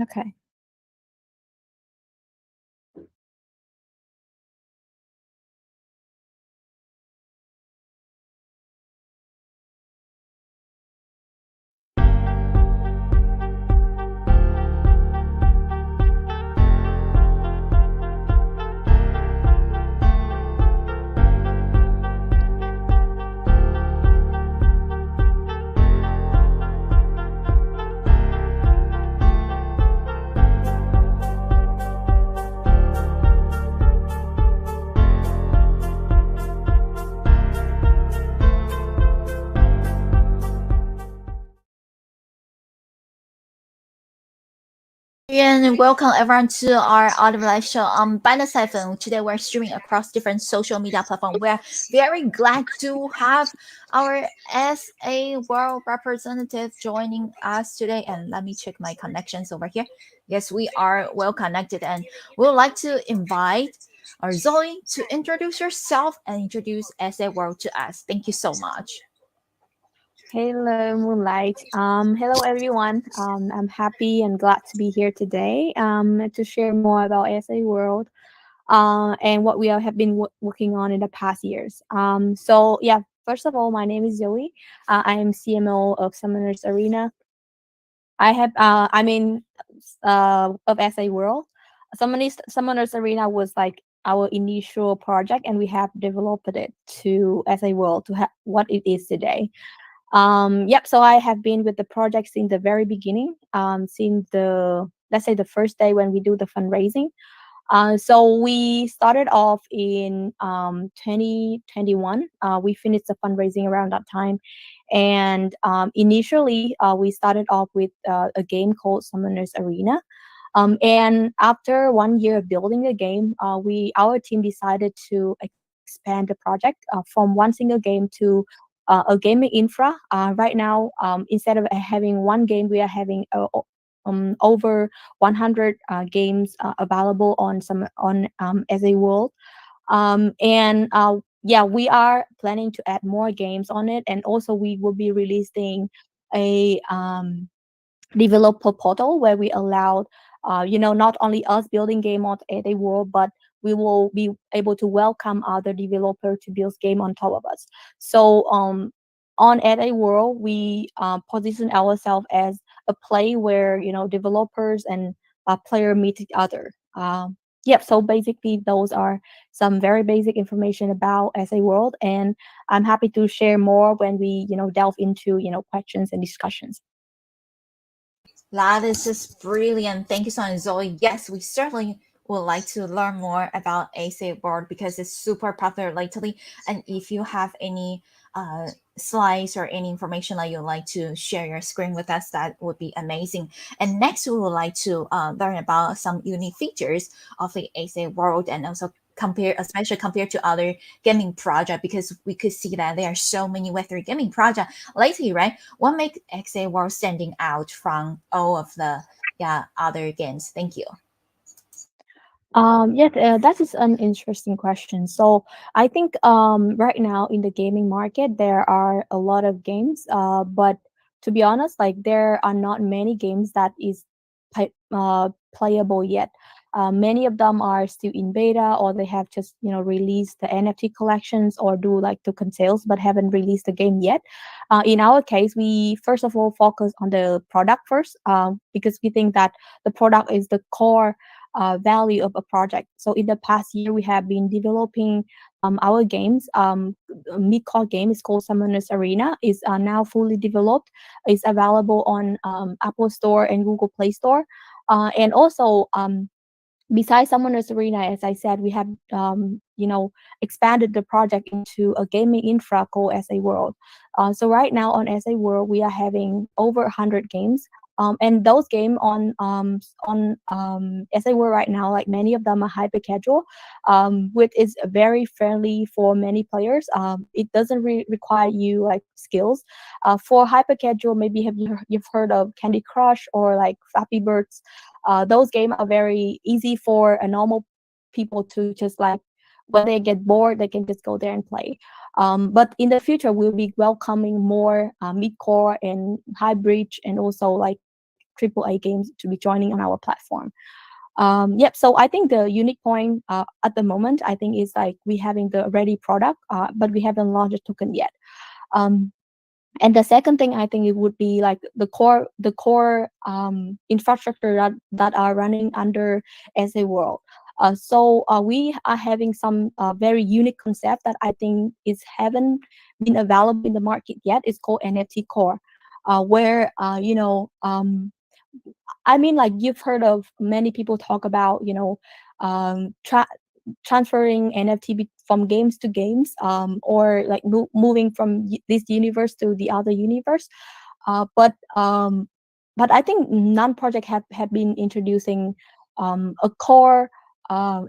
Okay. And welcome everyone to our Ultiverse show on Binance iPhone. Today we're streaming across different social media platforms. We're very glad to have our SA World representative joining us today. And let me check my connections over here. Yes, we are well connected, and we would like to invite our Zoe to introduce yourself and introduce SA World to us. Thank you so much. Hello, Moonlight. Hello, everyone. I'm happy and glad to be here today to share more about SA World and what we have been working on in the past years. First of all, my name is Zoe. I am CMO of Summoners Arena. Of SA World. Summoners Arena was like our initial project, and we have developed it to SA World to what it is today. So I have been with the project since the very beginning, since the, let's say, the first day when we do the fundraising. So we started off in 2021. We finished the fundraising around that time. And initially, we started off with a game called Summoners Arena. And after 1 year of building the game, our team decided to expand the project from one single game to a gaming infra. Right now, instead of having one game, we are having over 100 games available on as a world. We are planning to add more games on it, and also we will be releasing a developer portal where we allowed not only us building game on a world, but we will be able to welcome other developer to build game on top of us. So on at a world, we position ourselves as a play where developers and player meet each other. So basically those are some very basic information about as a world, and I'm happy to share more when we delve into questions and discussions. That is just brilliant. Thank you so much, Zoe. Yes, we certainly would like to learn more about AC World because it's super popular lately. And if you have any slides or any information that you'd like to share your screen with us, that would be amazing. And next, we would like to learn about some unique features of the AC World and also compare, especially compared to other gaming project, because we could see that there are so many Web3 gaming projects lately, right? What makes XA World standing out from all of the other games? Thank you. That is an interesting question. So I think right now in the gaming market there are a lot of games, but to be honest, like there are not many games that is playable yet. Many of them are still in beta, or they have just released the NFT collections or do like token sales, but haven't released the game yet. In our case, we first of all focus on the product first, because we think that the product is the core value of a project. So in the past year, we have been developing our games. Mid-core game is called Summoners Arena. Is now fully developed. It's available on Apple Store and Google Play Store. And also, besides Summoners Arena, as I said, we have expanded the project into a gaming infra called SA World. So right now on SA World, we are having over 100 games. And those games on SA World right now, like many of them are hyper casual, which is very friendly for many players. It doesn't require you like skills. For hyper casual, maybe you've heard of Candy Crush or like Flappy Birds. Those games are very easy for a normal people to just like when they get bored, they can just go there and play. But in the future, we'll be welcoming more mid-core and hybrid, and also like AAA games to be joining on our platform. Yep. So I think the unique point at the moment, I think, is like we having the ready product, but we haven't launched a token yet. Um, and the second thing, I think, it would be like the core infrastructure that are running under SA World. So we are having some very unique concept that I think is haven't been available in the market yet. It's called NFT Core, where I mean, like you've heard of many people talk about, um, tra- transferring NFT from games to games, or like moving from this universe to the other universe. Uh, but um, but I think none project have been introducing a core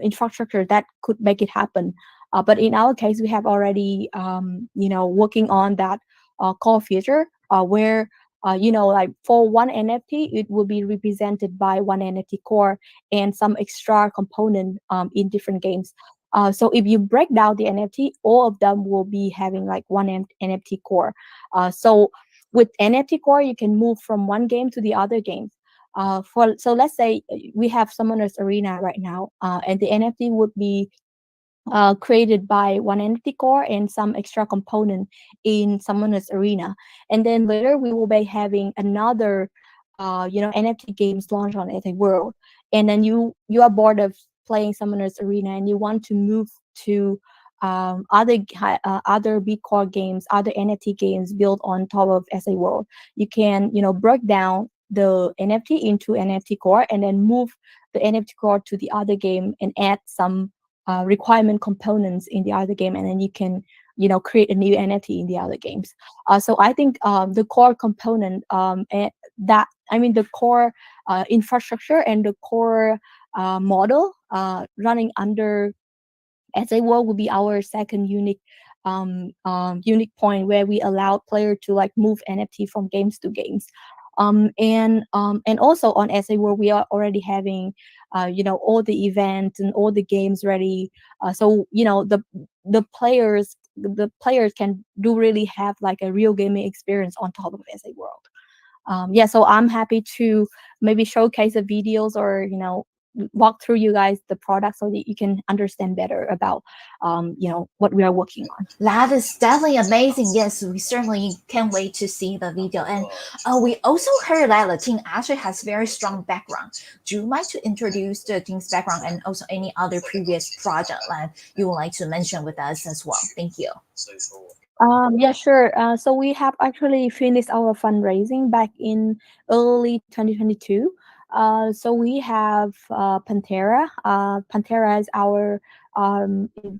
infrastructure that could make it happen. But in our case, we have already working on that core feature where like for one NFT, it will be represented by one NFT core and some extra component in different games. So if you break down the NFT, all of them will be having like one NFT core. So with NFT core, you can move from one game to the other game. So let's say we have Summoner's Arena right now, and the NFT would be created by one entity core and some extra component in Summoner's Arena. And then later we will be having another, NFT games launch on SA World. And then you are bored of playing Summoner's Arena and you want to move to other big core games, other NFT games built on top of SA World. You can break down the NFT into NFT core and then move the NFT core to the other game and add some requirement components in the other game, and then you can create a new NFT in the other games. So I think the core component that I mean the core infrastructure and the core model running under SA World will be our second unique point where we allow player to like move NFT from games to games. And also on SA World we are already having all the events and all the games ready. So the players can do really have like a real gaming experience on top of SA World. Yeah, so I'm happy to maybe showcase the videos or walk through you guys the product so that you can understand better about what we are working on. That is definitely amazing. Yes, we certainly can't wait to see the video. And we also heard that the team actually has very strong background. Do you mind to introduce the team's background and also any other previous project that you would like to mention with us as well? Thank you. Yeah, sure. So we have actually finished our fundraising back in early 2022. So we have Pantera. Pantera is our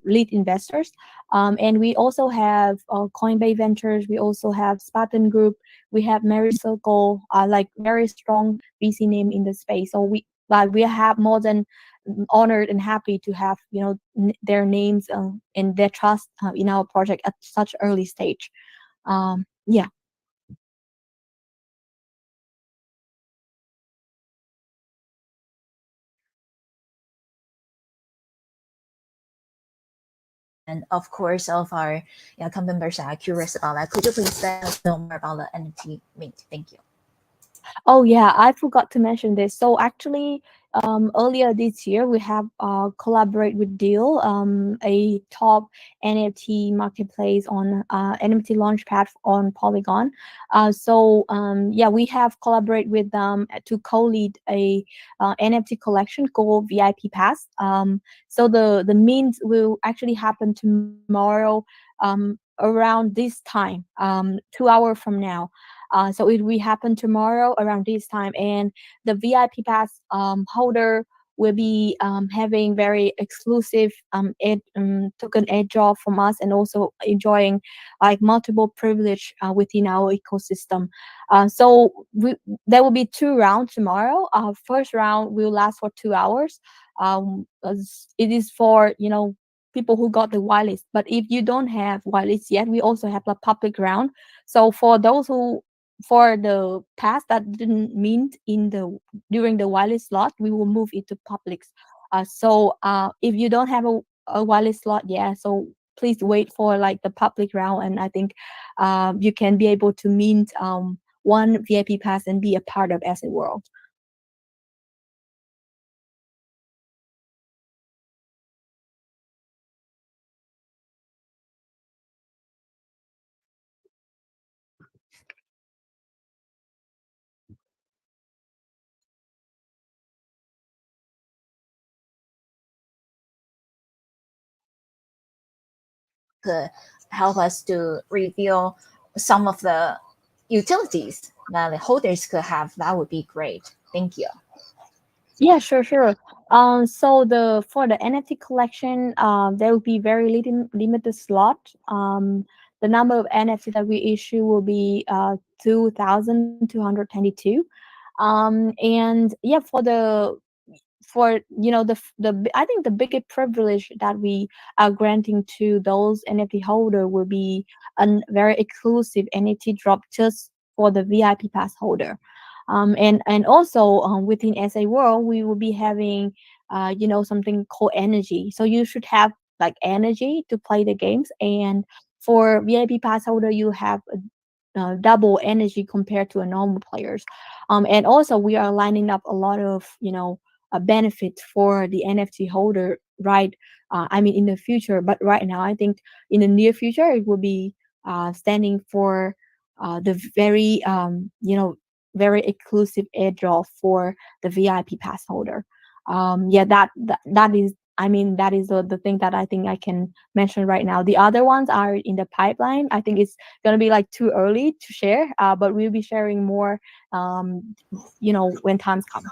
lead investors. And we also have Coinbase Ventures. We also have Spartan Group. We have Mary Circle, like very strong VC name in the space. So we have more than honored and happy to have their names and their trust in our project at such early stage. Yeah. And of course, all of our company members are curious about that. Could you please let us know more about the NFT Mint? Thank you. Oh yeah, I forgot to mention this. So actually, earlier this year we have collaborate with Deal, a top NFT marketplace on NFT Launchpad on Polygon. Yeah, we have collaborate with them to co-lead a NFT collection called VIP Pass. So the mint will actually happen tomorrow, around this time, 2 hours from now. So it will happen tomorrow around this time, and the VIP pass holder will be having very exclusive token airdrop from us, and also enjoying like multiple privilege within our ecosystem. There will be two rounds tomorrow. First round will last for 2 hours. It is for people who got the whitelist. But if you don't have whitelist yet, we also have a public round. So for the pass that didn't mint in the during the whitelist slot, we will move it to publics. If you don't have a whitelist slot, yeah, so please wait for like the public round, and I think you can be able to mint one VIP pass and be a part of SA World. Could help us to reveal some of the utilities that the holders could have, that would be great. Thank you. Yeah, sure, sure. So the for the NFT collection, there will be very limited slot. The number of NFT that we issue will be 2,222. And yeah, for I think the biggest privilege that we are granting to those NFT holder will be a very exclusive NFT drop just for the VIP pass holder. And also within SA World, we will be having something called energy. So you should have like energy to play the games, and for VIP pass holder, you have double energy compared to a normal players. And also we are lining up a lot of benefits for the NFT holder, right? I mean in the future, but right now I think in the near future it will be standing for the very exclusive airdrop for the VIP pass holder. Yeah, that is, I mean, that is the thing that I think I can mention right now. The other ones are in the pipeline. I think it's gonna be like too early to share, but we'll be sharing more, when times come.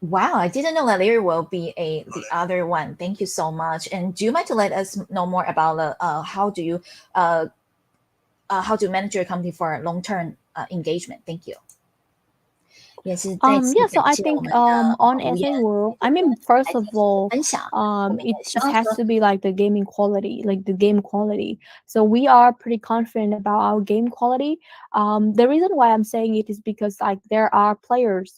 Wow, I didn't know that there will be a the other one. Thank you so much. And do you mind to let us know more about how do you uh, how to manage your company for long term engagement? Thank you. 也是再次 Yeah, 感 so I 谢我 think 们的 on 吴言 SA World, 这 I 个 mean, first 开 of 启性的 all, 分享。我们 it 也希 just 望 has 说 to be like the gaming quality, like the game quality. So we are pretty confident about our game quality. The reason why I'm saying it is because like there are players,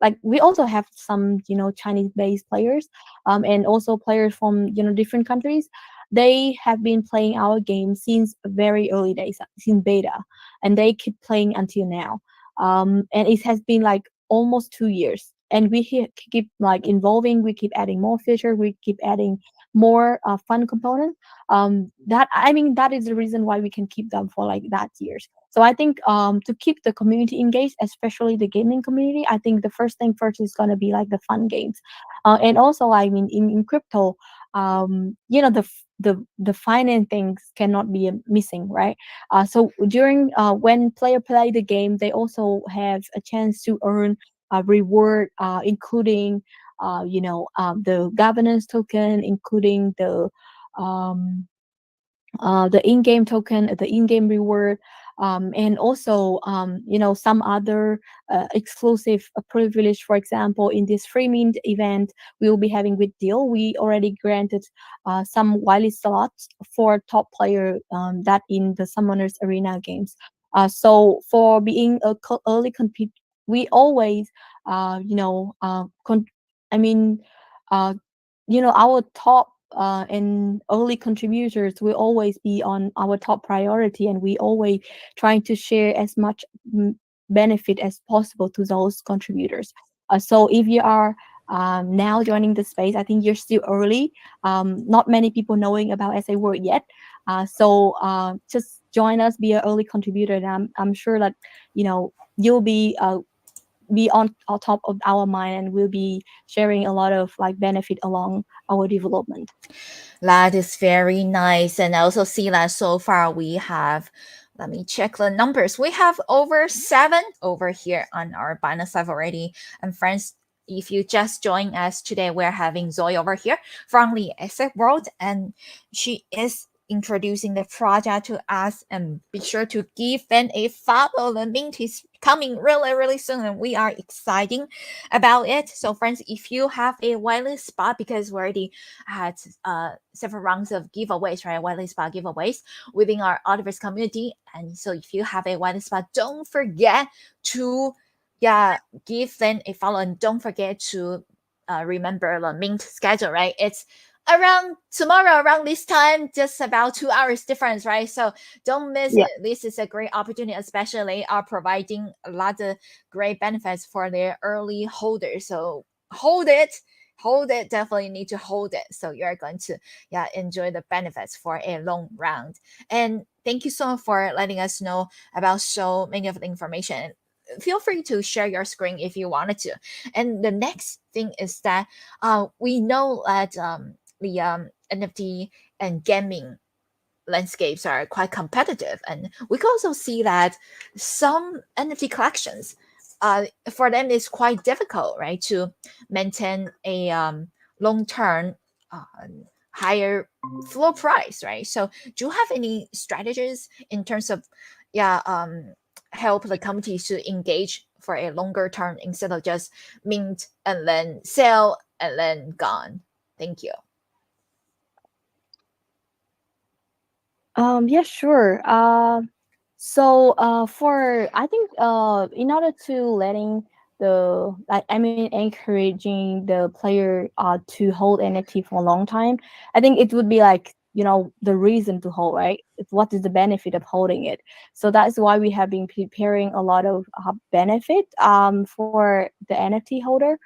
like we also have some, Chinese-based players, and also players from, different countries. They have been playing our game since very early days, since beta, and they keep playing until now. And it has been like almost 2 years, and we keep like involving, we keep adding more feature, we keep adding more fun components. That, I mean, that is the reason why we can keep them for like that years. So I think to keep the community engaged, especially the gaming community, I think the first thing first is going to be like the fun games. And also, I mean, in crypto, the finance things cannot be missing, right? So during when player play the game, they also have a chance to earn a reward, including the governance token, including um, the in-game token, the in-game reward, and also some other exclusive privilege. For example, in this free mint event we will be having with deal, we already granted some whitelist slots for top player that in the Summoners Arena games. So for being a early compete, we always I mean uh, our top and early contributors will always be on our top priority, and we always trying to share as much benefit as possible to those contributors. So if you are now joining the space, I think you're still early. Not many people knowing about SA World yet. So just join us, be an early contributor, and I'm sure that you'll be on top of our mind, and we'll be sharing a lot of like benefit along our development. That is very nice. And I also see that so far we have, let me check the numbers. We have over 7 over here on our Binance Live already. And friends, if you just joined us today, we're having Zoe over here from the Asset World, and she is introducing the project to us. And be sure to give them a follow. The mint is coming really, really soon, and we are exciting about it. So, friends, if you have a whitelist spot, because we already had several rounds of giveaways, right? Whitelist spot giveaways within our Ultiverse community. And so if you have a whitelist spot, don't forget to give them a follow, and don't forget to remember the mint schedule, right? It's around tomorrow around this time, just about 2 hours difference, right? So don't miss Yeah. it. This is a great opportunity, especially they are providing a lot of great benefits for their early holders. So hold it, hold it, definitely need to hold it, so you're going to enjoy the benefits for a long round. And thank you so much for letting us know about so many of the information. Feel free to share your screen if you wanted to. And the next thing is that we know that the NFT and gaming landscapes are quite competitive, and we can also see that some NFT collections, for them, it's quite difficult, right, to maintain a long term uh, higher floor price, right? So, do you have any strategies in terms of, yeah, help the community to engage for a longer term instead of just mint and then sell and then gone? Thank you. Yeah, sure. For I think in order to letting the like I mean encouraging the player to hold NFT for a long time, I think it would be like the reason to hold, right? What is the benefit of holding it? So that's why we have been preparing a lot of benefit for the NFT holder.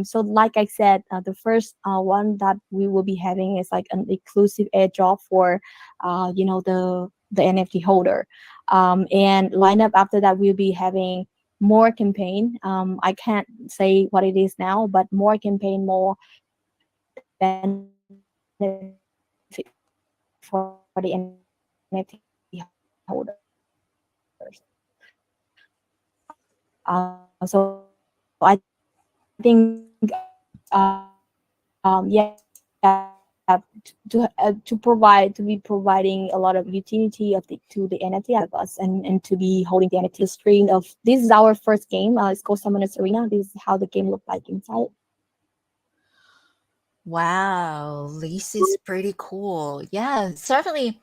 So like I said, the first one that we will be having is like an exclusive airdrop for the NFT holder. And lineup after that, we'll be having more campaign. I can't say what it is now, but more campaign, more benefit for the NFT holders. So I think to be providing a lot of utility to the NFT of us, and to be holding the NFT screen of this is our first game. It's called Summoners Arena. This is how the game look like inside. Wow, this is pretty cool. Yeah, certainly.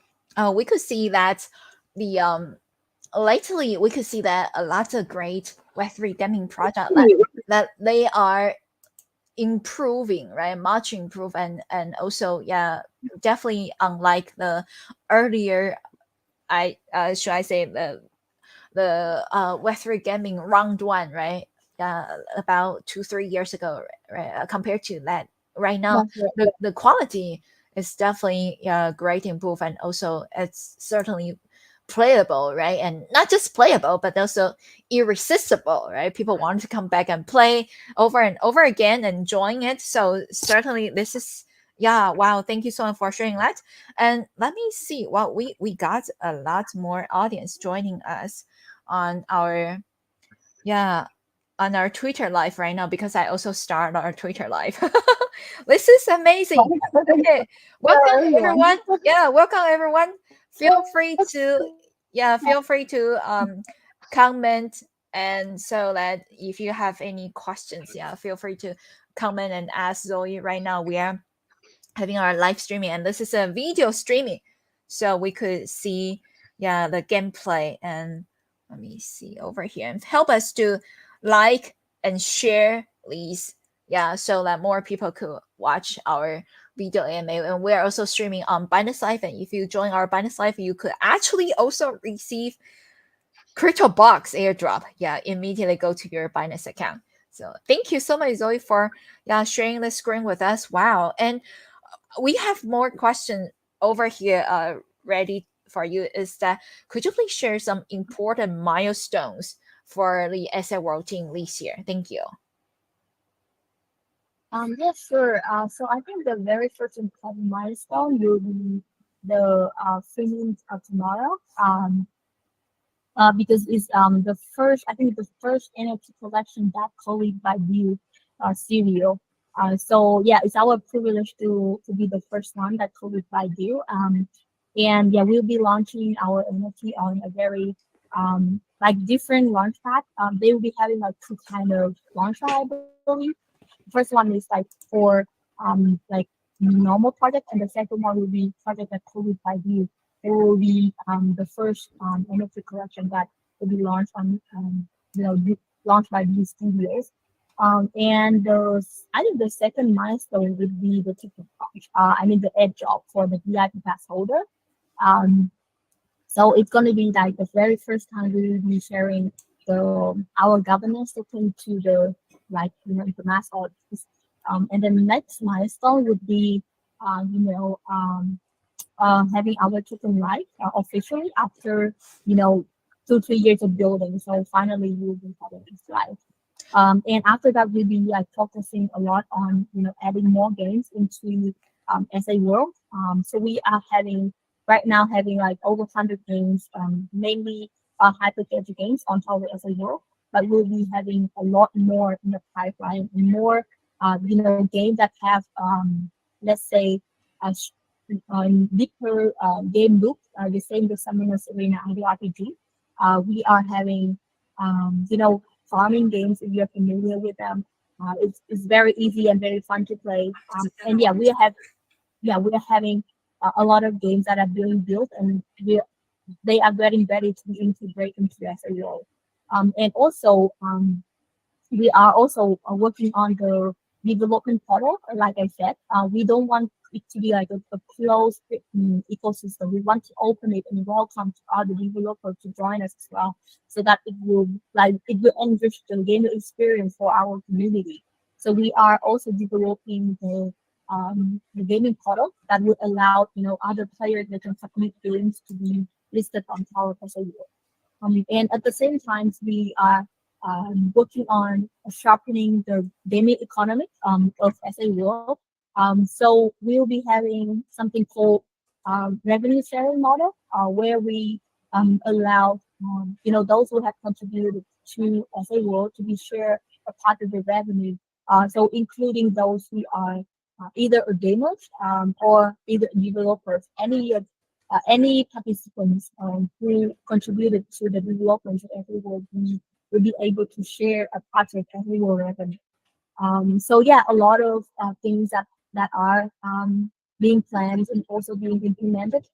We could see that the lately we could see that a lot of great Web3 gaming project that they are improving, right? Much improve, and also definitely unlike the earlier, I should I say the Web3 gaming round one, right? About 2 3 years ago, right? Compared to that, right now That's right. the quality is definitely great improve, and also it's certainly playable, right? And not just playable, but also irresistible, right? People want to come back and play over and over again, enjoying it. So certainly this is, yeah, wow, thank you so much for sharing that. And let me see, well, we got a lot more audience joining us on our, yeah, on our Twitter live right now, because I also started our Twitter live. This is amazing. Okay, welcome Hello, everyone. everyone. Yeah, welcome everyone. Feel free to, feel free to comment, and so that if you have any questions, feel free to comment and ask Zoe. Right now we are having our live streaming, and this is a video streaming, so we could see the gameplay. And let me see over here, and help us to like and share, please, so that more people could watch our video AMA. And we're also streaming on Binance Live, and if you join our Binance Live, you could actually also receive Crypto Box airdrop. Immediately go to your Binance account. So thank you so much, Zoe, for sharing the screen with us. Wow. And we have more questions over here ready for you. Is that, could you please share some important milestones for the SA World team this year? Thank you. Yeah, sure. So I think the very first important milestone will be the filming of tomorrow. Because it's the first, I think the first NFT collection that colored by View studio. So yeah, it's our privilege to be the first one that colored by View. And yeah, we'll be launching our NFT on a very like different launch pad. They will be having like two kind of launch pad, I believe. The first one is like for like normal project, and the second one will be project that colored by View. It will be the first NFT collection that will be launched on launched by these studios. And I think the second milestone would be the ticket punch. I mean the edge job for the VIP pass holder. Um, so it's going to be like the very first time we will be sharing our governance token to the the mass audience. And then the next milestone would be having our token live officially after you know 2 3 years of building. So finally we'll be having this live. And after that, we'll be like focusing a lot on adding more games into SA World. So we are having right now having like over 100 games, mainly hypercasual games on top of SA World. But we'll be having a lot more in the pipeline, and more games that have let's say a deeper game loop, the same with Summoners Arena and the RPG. We are having farming games if you're familiar with them. It's very easy and very fun to play. And we are having a lot of games that are being built, and they are getting ready to be integrated into SAO. And also we are also working on the development portal. Like I said, we don't want it to be like a closed ecosystem. We want to open it and welcome to other developers to join us as well, so that it will enrich the gamer experience for our community. So we are also developing the gaming portal that will allow other players that can submit games to be listed on our portal. And at the same time, we are working on sharpening the gaming economy of SA World. So we'll be having something called revenue sharing model, where we allow those who have contributed to SA World to be shared a part of the revenue. So including those who are either a gamers or either developers, any participants who contributed to the development of every will be able to share a part of every revenue. So yeah, a lot of things that are being planned and also being implemented.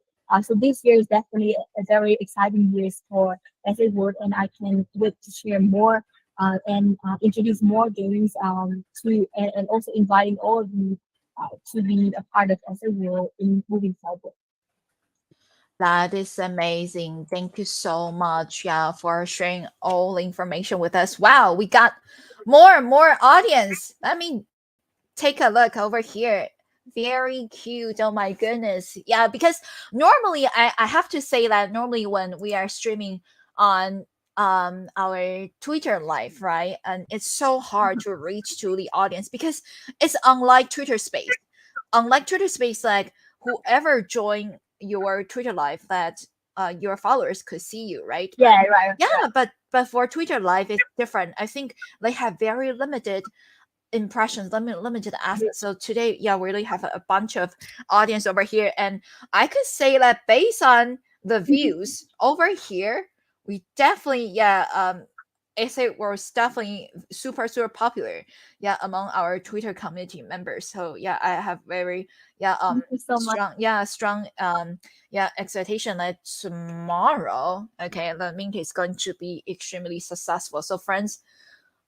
So this year is definitely a very exciting year for every world, and I can wait to share more and introduce more games and also inviting all of you to be a part of every world in moving forward. That is amazing. Thank you so much, yeah, for sharing all the information with us. Wow, we got more and more audience. I mean, take a look over here. Very cute. Oh my goodness. Yeah, because normally I have to say that normally when we are streaming on our Twitter live, right? And it's so hard to reach to the audience because it's unlike Twitter Space. Unlike Twitter Space, like whoever join your Twitter live that your followers could see you, right? Yeah, right, Yeah, right. but for Twitter live it's different. I think they have very limited impressions, limited assets. So today, yeah, we really have a bunch of audience over here, and I could say that based on the views over here, we definitely, yeah, it was definitely super popular, yeah, among our Twitter community members. So yeah, I have very, yeah, Thank you so much. strong yeah, expectation that tomorrow, okay, the mint is going to be extremely successful. So friends,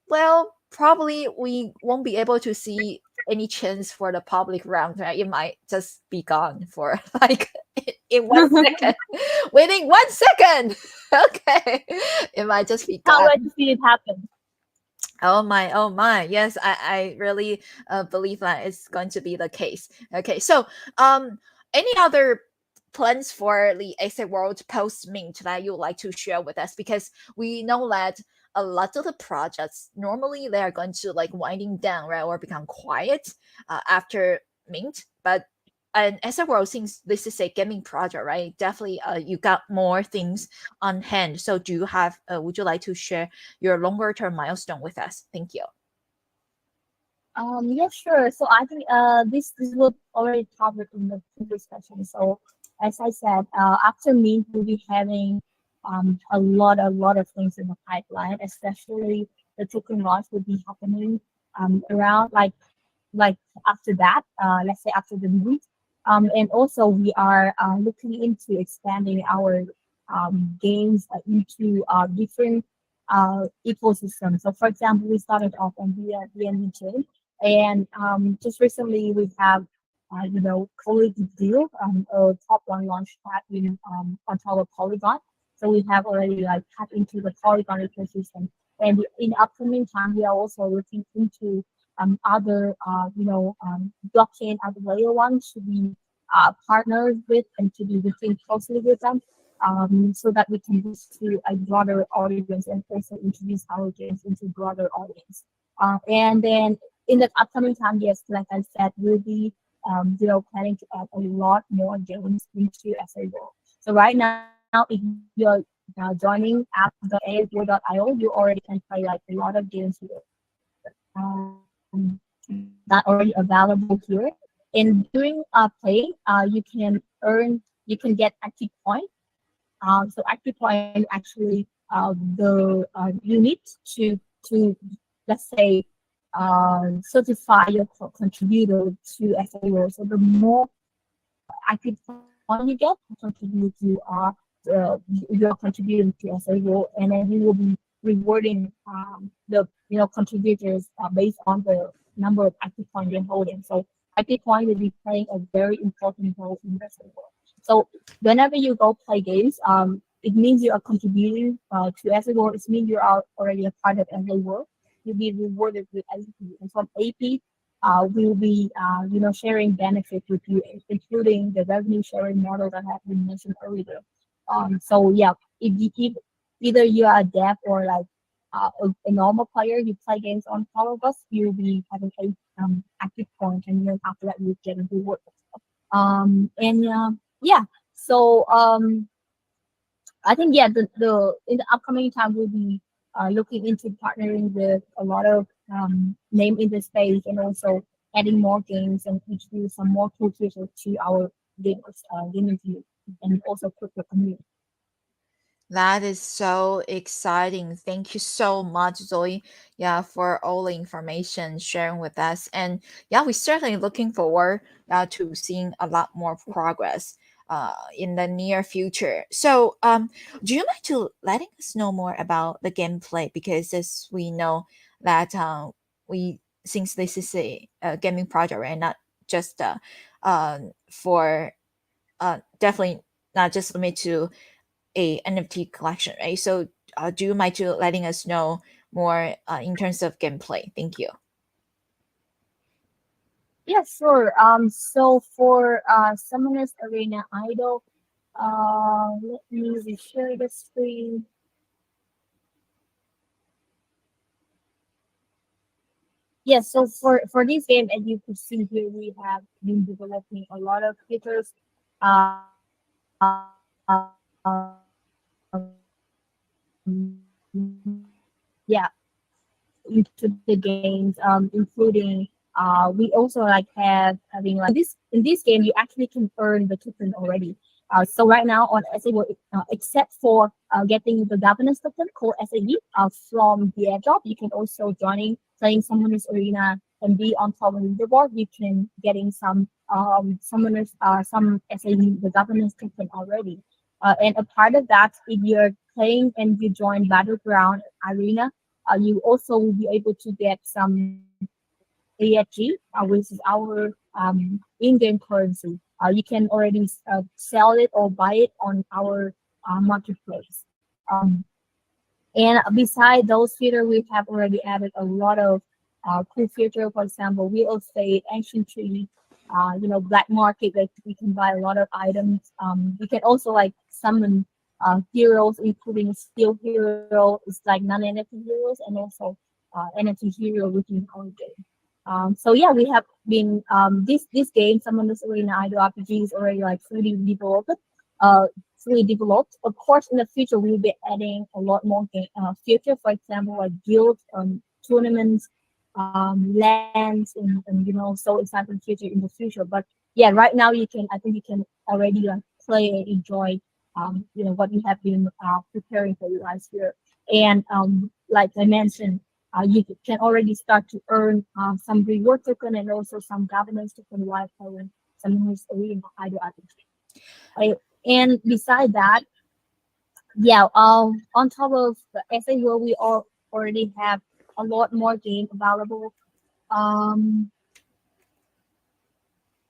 well, probably we won't be able to see any chance for the public round, right? It might just be gone for like in 1 second. Within 1 second. Okay. It might just be Can't gone. wait to see it happen. Oh my, oh my. Yes, I really believe that it's going to be the case. Okay, so any other plans for the exit world post mint that you would like to share with us? Because we know that a lot of the projects normally they are going to like winding down, right, or become quiet after mint. But and as a world, since this is a gaming project, right, definitely you got more things on hand. So do you have would you like to share your longer term milestone with us? Thank you. Yeah, sure. So I think this was already covered in the previous session. So as I said, after me, we'll be having a lot of things in the pipeline, especially the token launch will be happening around like after that, let's say after the week. And also we are looking into expanding our games into different ecosystem. So, for example, we started off on the chain, and just recently we have, called the deal, a top one launch pad on top of Polygon. So we have already like tapped into the Polygon ecosystem, and in upcoming time we are also looking into other blockchain other layer ones to be partnered with and to be working closely with them, so that we can reach to a broader audience and also introduce our games into broader audience. And then in the upcoming time, yes, like I said, we'll be planning to add a lot more games into SA World. So right now, if you're joining app.asworld.io, you already can play like a lot of games here that already available here. And during playing, you can get active point. So active point actually you need to let's say certify your contributor to SAO. So the more active point you get, the contribute you are contributing to SAO, and then you will be rewarding the contributors based on the number of active points you're holding. So active point will be playing a very important role in the SAO. So whenever you go play games, it means you are contributing to SAO. It means you are already a part of SAO. You'll be rewarded with AP, and from AP, we'll be sharing benefits with you, including the revenue sharing model that have been mentioned earlier. So yeah, if either you are a dev or like a normal player, you play games on Power Bus, you'll be having a active point, and then after that you get a reward. And yeah, so I think yeah, the in the upcoming time we'll be looking into partnering with a lot of name in the space, and also adding more games and introduce some more cool features to our gamers, gaming view, and also crypto community. That is so exciting. Thank you so much, Zoe. Yeah, for all the information sharing with us. And yeah, we're certainly looking forward to seeing a lot more progress in the near future. So, do you mind to letting us know more about the gameplay? Because as we know that we since this is a gaming project, right, not just for definitely not just limited to a NFT collection, right? So, do you mind to letting us know more in terms of gameplay? Thank you. Yeah, sure. So for Summoners Arena Idol, let me share the screen. Yes, so for this game, as you can see here, we have been developing a lot of features. Yeah, into the games, including we also like have having like in this game you actually can earn the token already. So right now on SAO, except for getting the governance token called SAE from the airdrop, you can also joining playing Summoners Arena and be on top of the leaderboard. You can getting some summoners some SAE the governance token already. And a part of that, if you're playing and you join Battleground Arena, you also will be able to get some AFG, which is our in-game currency. You can already sell it or buy it on our marketplace. And beside those features, we have already added a lot of cool features. For example, real estate, ancient tree, black market. Like we can buy a lot of items. We can also like summon heroes, including steel hero. It's like non-NFT heroes, and also NFT hero within our game. So yeah, we have been this game, Summoners Arena Idol RPG, is already like uh, fully developed. Of course, in the future, we'll be adding a lot more feature. For example, like guild tournaments, lands, and so exciting future in the future. But yeah, right now I think you can already like play and enjoy what we have been preparing for you guys here. And like I mentioned, you can already start to earn some reward token and also some governance token while playing some who's arena idol RPG. Right? And beside that, Yeah, on top of the SA World, we all already have a lot more games available. Um,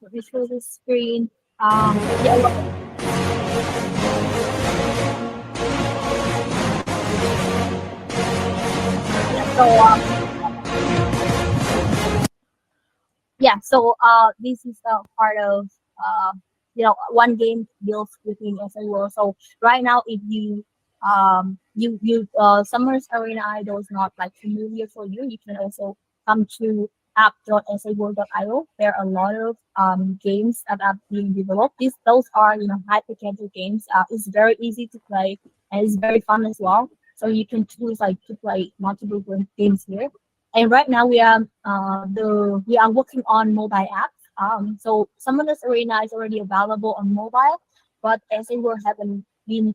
let me show the screen. Yeah, yeah. This is a part of one game built within SA World. So right now, if Summer's Arena Idol is not like familiar for you, you can also come to app.saworld.io. There are a lot of games that are being developed. Those are hyper-casual games. It's very easy to play and it's very fun as well. So you can choose like to play multiple games here. And right now we are working on mobile apps. So some of this arena is already available on mobile, but as it will haven't been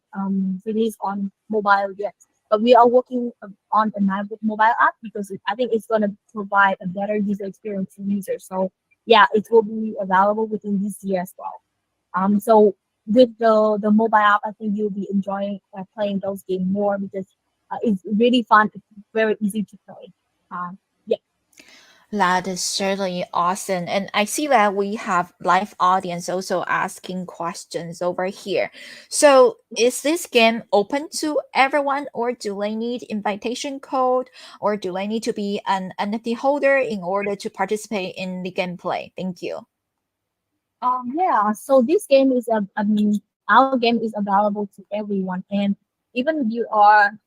released on mobile yet. But we are working on the mobile app because I think it's going to provide a better user experience to users. So yeah, it will be available within this year as well. So with the mobile app, I think you'll be enjoying playing those games more because it's really fun. It's very easy to play. Yeah. That is certainly awesome. And I see that we have live audience also asking questions over here. So is this game open to everyone, or do they need invitation code, or do they need to be an NFT holder in order to participate in the gameplay? Thank you. Yeah, so this game is I mean, our game is available to everyone, and even if you are,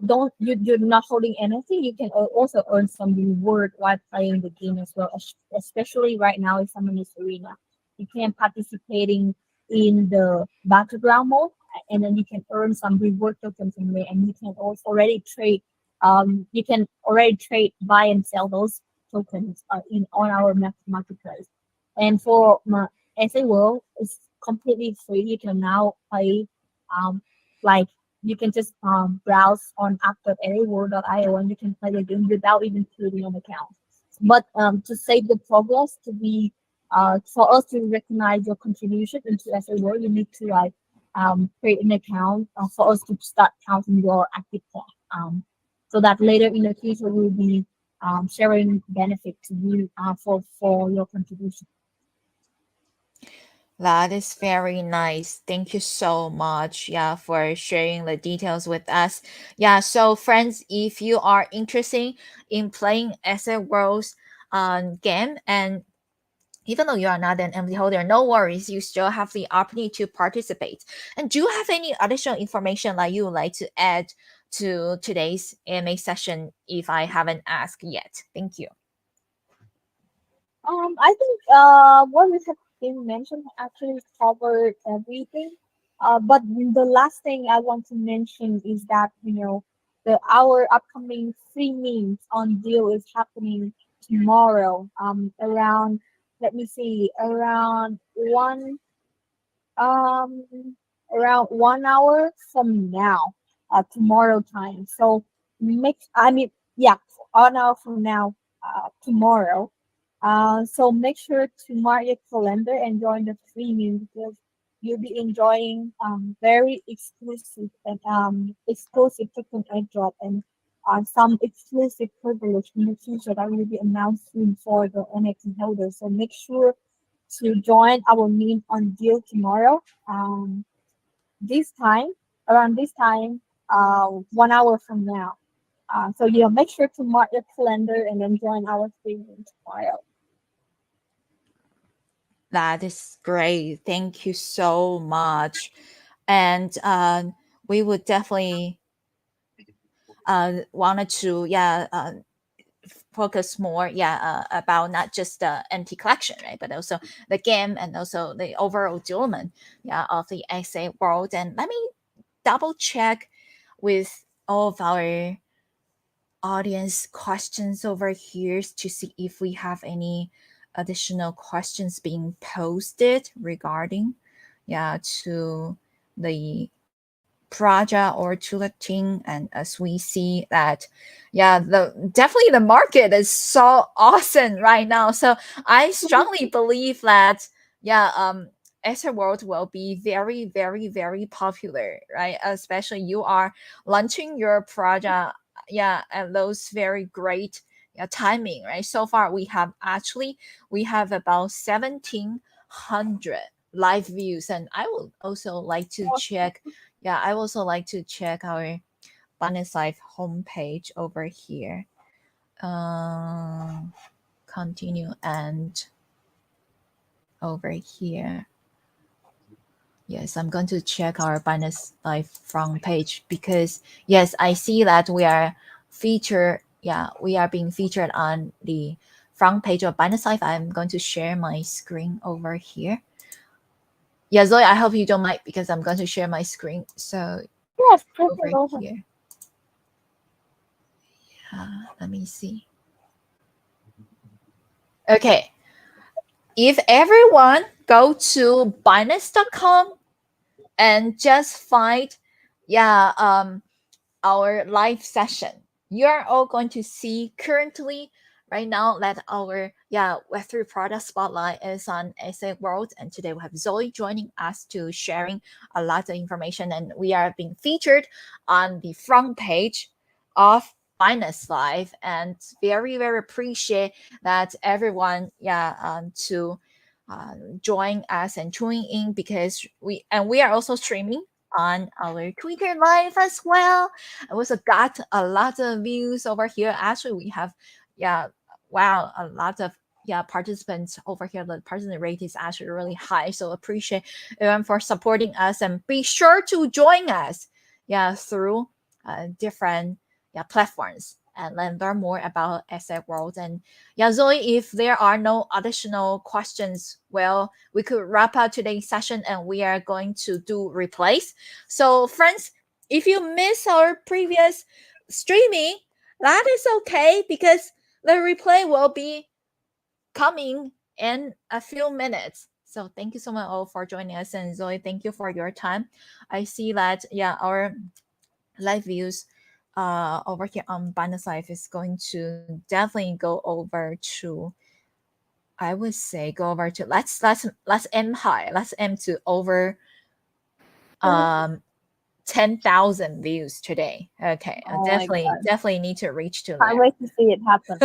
don't you're not holding anything, you can also earn some reward while playing the game as well. Especially right now, if someone is arena, you can participating in the battleground mode, and then you can earn some reward tokens in there, and you can also already trade. You can already trade, buy and sell those tokens in on our marketplace. And for SA World, it's completely free. You can now play like you can just browse on app.aworld.io and you can play the game without even creating an account. But to save the progress, to be for us to recognize your contribution into SA World, you need to create an account for us to start counting your active play. So that later in the future we'll be sharing benefit to you for your contribution. That is very nice. Thank you so much, yeah, for sharing the details with us. Yeah, so friends, if you are interested in playing Asset World's game, and even though you are not an MD holder, no worries, you still have the opportunity to participate. And do you have any additional information that you would like to add to today's AMA session if I haven't asked yet? Thank you. I think what we have been mentioned actually covered everything. But the last thing I want to mention is that the our upcoming free memes on deal is happening tomorrow. Around let me see, um around 1 hour from now, tomorrow time. So make I mean yeah, 1 hour from now, tomorrow. So make sure to mark your calendar and join the premium because you'll be enjoying very exclusive token airdrop and some exclusive privilege in the future that will be announced soon for the NFT holders. So make sure to join our meet on deal tomorrow. This time, around this time, 1 hour from now. So yeah, make sure to mark your calendar and then join our streaming tomorrow. That is great. Thank you so much. And we would definitely wanted to, yeah, focus more, yeah, about not just the anti collection, right, but also the game and also the overall development, yeah, of the SA world. And let me double check with all of our audience questions over here to see if we have any additional questions being posted regarding, yeah, to the project or to the team. And as we see that, yeah, the definitely the market is so awesome right now. So I strongly believe that, yeah, essay world will be very, very, very popular, right? Especially you are launching your project, yeah, at those very great, yeah, timing, right? So far we have about 1,700 live views, and I would also like to check, yeah, I also like to check our Binance Live homepage over here. Um, Continue and over here. Yes, I'm going to check our Binance Live front page because yes, I see that we are featured. Yeah, we are being featured on the front page of Binance Live. I'm going to share my screen over here. Yeah, Zoe, I hope you don't mind because I'm going to share my screen. So Yes, over perfect. here, let me see. Okay, if everyone go to Binance.com and just find, yeah, our live session, you are all going to see currently right now that our, yeah, Web3 product spotlight is on SA World, and today we have Zoe joining us to sharing a lot of information, and we are being featured on the front page of Binance Live, and very, very appreciate that everyone, yeah, to join us and tune in, because we are also streaming on our Twitter live as well. I also got a lot of views over here. Actually, we have, yeah, wow, a lot of, yeah, participants over here. The participant rate is actually really high. So appreciate everyone for supporting us, and be sure to join us, yeah, through different, yeah, platforms, and learn more about Asset World. And yeah, Zoe, if there are no additional questions, well, we could wrap up today's session, and we are going to do replays. So, friends, if you miss our previous streaming, that is okay, because the replay will be coming in a few minutes. So thank you so much all for joining us, and Zoe, thank you for your time. I see that, yeah, our live views over here on Binance Live is going to definitely go over to, I would say, go over to, let's aim high. Let's aim to over um 10,000 views today. Okay, Oh my definitely, god. definitely need to reach to Can't there. wait to see it happen.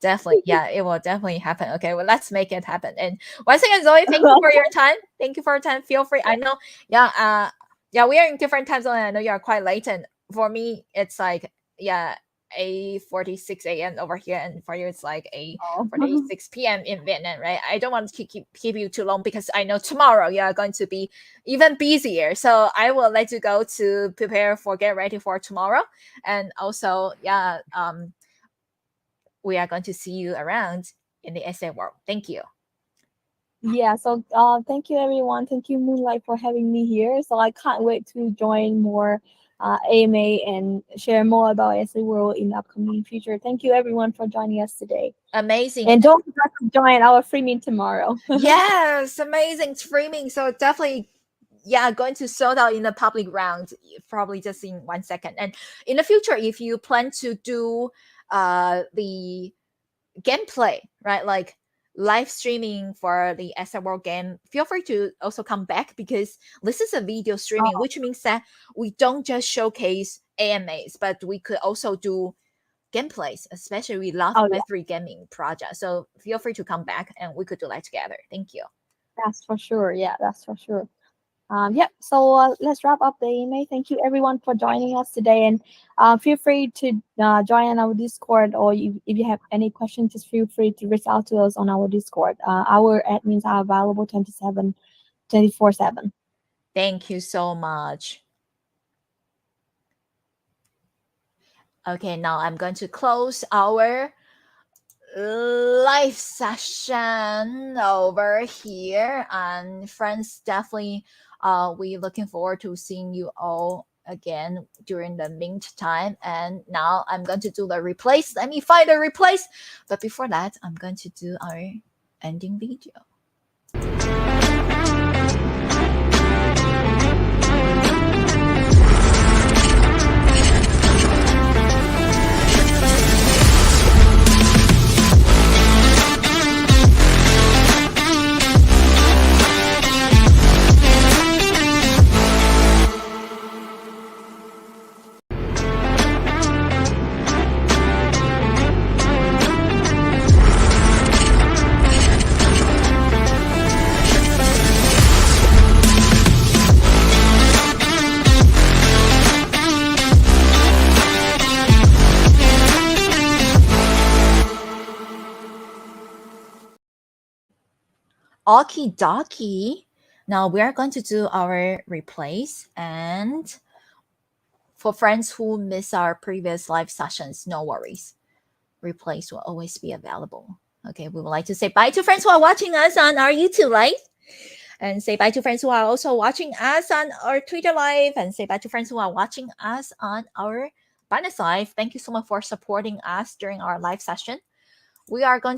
Definitely, yeah, it will definitely happen. Okay, well, let's make it happen. And once again, Zoe, thank you for your time. Thank you for your time. Feel free. I know, yeah, yeah, we are in different time zone. I know you are quite late, and for me, it's like, yeah, 8:46 a.m. over here, and for you, it's like Oh. 8:46 p.m. in Vietnam, right? I don't want to keep you too long, because I know tomorrow you are going to be even busier. So I will let you go to prepare for, get ready for tomorrow, and also, yeah, we are going to see you around in the essay world. Thank you. Yeah, so thank you everyone. Thank you Moonlight for having me here. So I can't wait to join more AMA and share more about SA World in the upcoming future. Thank you everyone for joining us today. Amazing. And don't forget to join our free meet tomorrow. Yes, amazing streaming. So definitely, yeah, going to sort out in the public round, probably just in 1 second. And in the future, if you plan to do the gameplay, right, like live streaming for the SM World game, feel free to also come back, because this is a video streaming, Oh, which means that we don't just showcase AMAs, but we could also do gameplays. Especially, we love oh yeah, Web3 gaming projects. So feel free to come back, and we could do that together. Thank you. that's for sure. Yeah, that's for sure. Yep. So let's wrap up the email. Thank you everyone for joining us today, and feel free to join our Discord, or if you have any questions, just feel free to reach out to us on our Discord. Our admins are available 24/7. Thank you so much. Okay, now I'm going to close our live session over here, and friends, definitely we looking forward to seeing you all again during the mint time. And now I'm going to do the replace. Let me find the replace, but before that, I'm going to do our ending video. Okie dokie. Now we are going to do our replays, and for friends who miss our previous live sessions, no worries. Replays will always be available. Okay, we would like to say bye to friends who are watching us on our YouTube live, and say bye to friends who are also watching us on our Twitter live, and say bye to friends who are watching us on our Binance live. Thank you so much for supporting us during our live session. We are going to